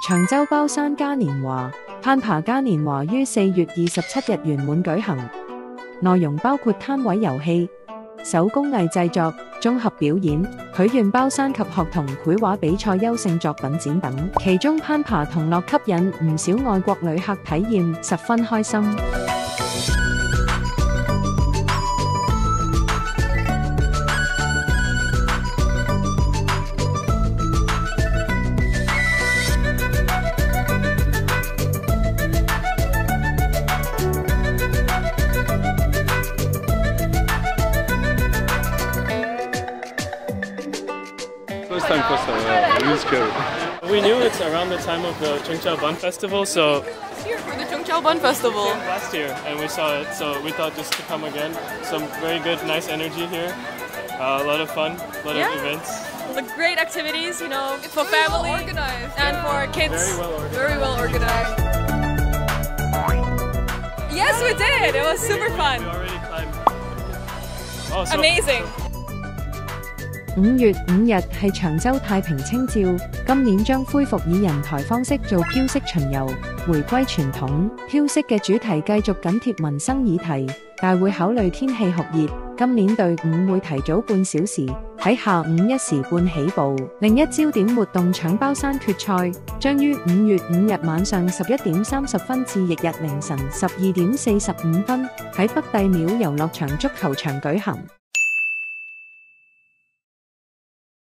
長洲包山嘉年華攀爬嘉年華於4月27日圓滿舉行，內容包括攤位遊戲、手工藝製作、綜合表演、許願包山及學童繪畫比賽優勝作品展等。其中攀爬同樂吸引唔少外國旅客體驗，十分開心。First time really scary. We knew it's around the time of the Chung Chao Bun Festival, so here for the Chung Chao Bun Festival. Last year, and we saw it, so we thought just to come again. Some very good, nice energy here. A lot of fun, a lot of events. The great activities, you know, it's for family well organized, and for kids. Very well organized. Yes, we did. It was super fun. We already climbed. Oh, so amazing. 5月5日係長洲太平清醮，今年將恢復以人台方式做飄色巡遊，回歸傳統。飄色嘅主題繼續緊貼民生議題，但會考慮天氣酷熱，今年隊伍會提早半小時，喺下午1時半起步。另一焦點活動搶包山決賽將於5月5日晚上11點30分至翌日凌晨12點45分喺北帝廟遊樂場足球場舉行。